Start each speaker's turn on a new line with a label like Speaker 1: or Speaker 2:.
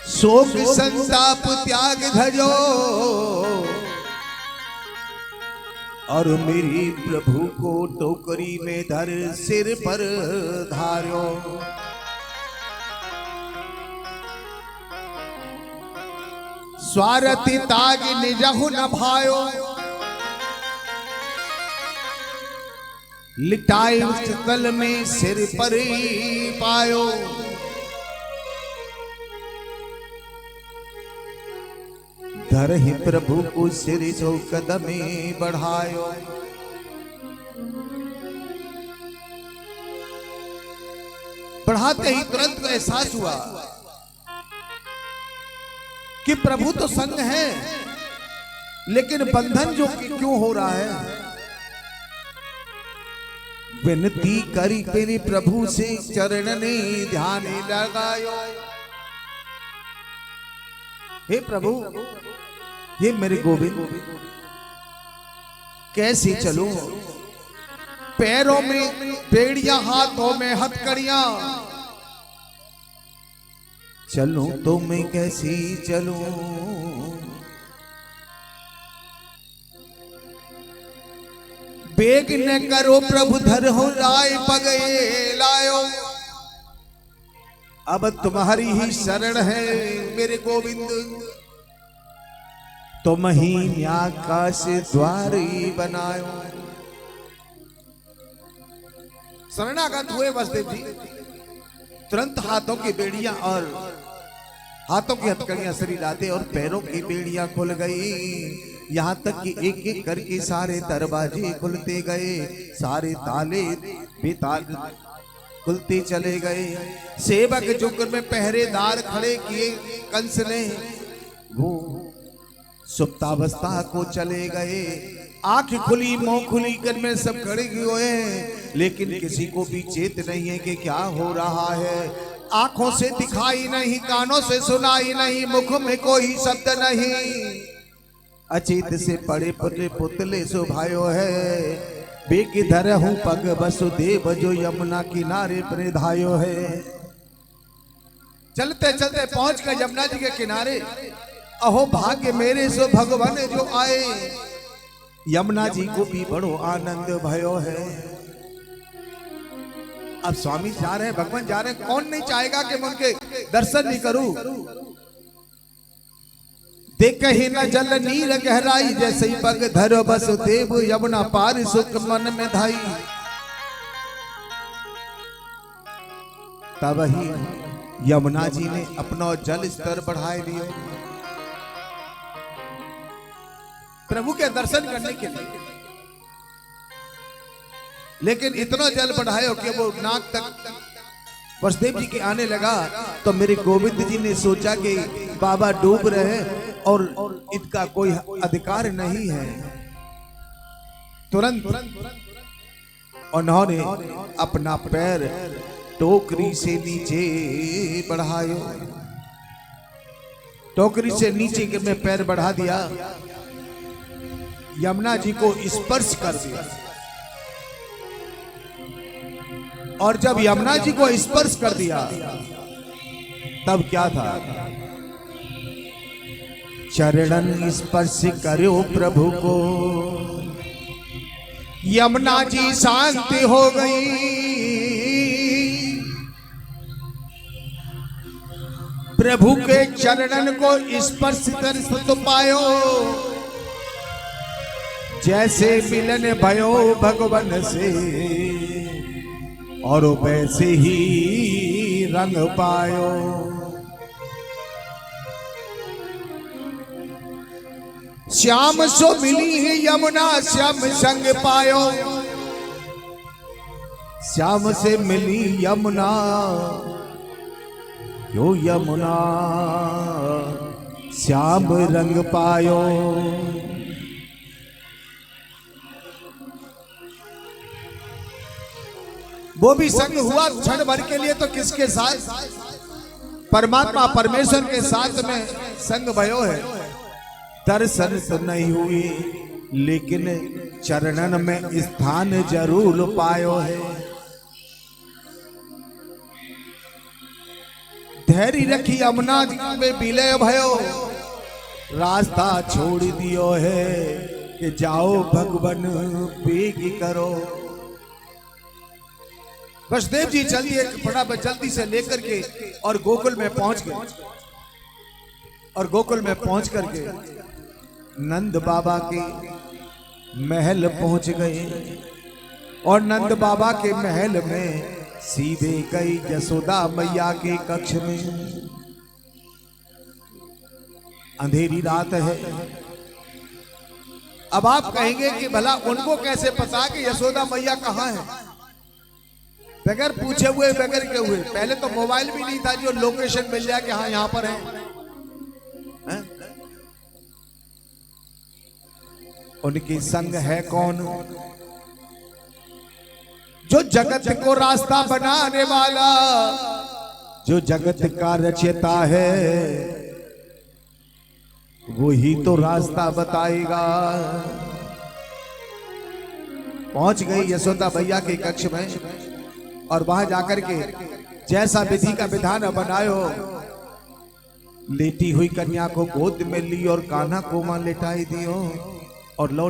Speaker 1: शोक संताप त्याग धजो और मेरी प्रभु को टोकरी में धर सिर पर धार्यो। स्वारथी ताग निजहु न भायो लिटाए तल में सिर पर पायो। धर ही प्रभु को सिर जो कदमे बढ़ायो। बढ़ाते ही तुरंत एहसास हुआ कि प्रभु तो संग है, लेकिन बंधन जो क्यों हो रहा है। विनती करी मेरे प्रभु से चरण ने ध्यान लगायो। हे प्रभु, हे मेरे गोविंद, कैसे चलूं? पैरों में बेड़ियां, हाथों में हथकड़ियां, चलूं तो मैं कैसे चलूं? बेग न करो प्रभु धर हो राय पगे लायो। अब तुम्हारी ही शरण है मेरे गोविंद, तुम ही आकाश द्वार बनायो। शरणागत हुए वसुदेव जी, तुरंत हाथों की बेड़ियां और हाथों की हथकड़ियां शरीर आते और पैरों की बेड़ियां खुल गई। यहां तक कि एक एक करके सारे दरवाजे खुलते गए, सारे ताले बेताल खुलते चले गए। सेवक जुग में पहरेदार खड़े किए कंस ने, वो सुप्तावस्था को चले गए। आंख खुली मुंह खुली कर में सब खड़े हुए, लेकिन किसी को भी चेत नहीं है कि क्या हो रहा है। आंखों से दिखाई नहीं, कानों से सुनाई नहीं, मुख में कोई शब्द नहीं। अचेत से पड़े पड़े पुतले सुभायो है। बेकिधर हूं पग वसुदेव जो यमुना किनारे पर धायो है। चलते चलते पहुंच गए यमुना जी के किनारे। अहो भाग्य मेरे सो भगवान जो आए। यमुना जी को भी बड़ो आनंद भयो है। अब स्वामी जा रहे हैं, भगवान जा रहे हैं, कौन नहीं चाहेगा कि मैं उनके दर्शन नहीं करूं। देख ही न जल नीर गहराई, जैसे ही पग धरो वसुदेव यमुना पार सुख मन में धाई। तब ही यमुना जी ने अपना जल स्तर बढ़ाए दिए प्रभु के दर्शन करने के लिए। लेकिन इतना जल बढ़ाया कि वो नाक तक वसुदेव जी के आने लगा। तो मेरे गोविंद जी ने सोचा कि बाबा डूब रहे हैं और इनका कोई अधिकार नहीं है। तुरंत उन्होंने अपना पैर टोकरी से नीचे बढ़ायो। टोकरी से नीचे के में पैर बढ़ा दिया, यमुना जी को स्पर्श कर दिया। और जब यमुना जी को स्पर्श कर दिया तब क्या था? चरणन स्पर्श करो प्रभु को, यमुना जी शांति हो गई। प्रभु के चरणन को स्पर्श कर तो पायो, जैसे मिलन भयो भगवान से और वैसे ही रंग पायो। श्याम सो मिली है यमुना श्याम संग पायो। श्याम से मिली यमुना, यो यमुना श्याम रंग पायो। वो भी संग हुआ क्षण भर के लिए, तो किसके साथ? परमात्मा परमेश्वर के साथ में संग भयो है। दर्शन तो नहीं हुई, लेकिन चरणन में स्थान जरूर पायो है। धैर्य रखी यमुना जी में विलय भयो, रास्ता छोड़ दियो है कि जाओ भगवन बेगी करो। वसुदेव जी चलिए फटाफट जल्दी से लेकर के और गोकुल में पहुंच गए। और गोकुल में पहुंच करके नंद बाबा के महल पहुंच गए। और नंद बाबा के महल में सीधे गई यशोदा मैया के कक्ष में। अंधेरी रात है। अब आप कहेंगे कि भला उनको कैसे पता कि यशोदा मैया कहां है? बगैर पूछे हुए बगैर के हुए। पहले तो मोबाइल भी नहीं था जो लोकेशन मिल जाए कि हाँ यहां पर है। उनके संग है कौन? जो जगत को रास्ता बनाने वाला, जो जगत का रचयिता है, वही तो रास्ता बताएगा। पहुंच गई यशोदा भैया के कक्ष में और वहां जाकर के जैसा विधि का विधान बनायो, लेटी हुई कन्या को गोद में ली और कान्हा को मां लेटाई दियो और लौट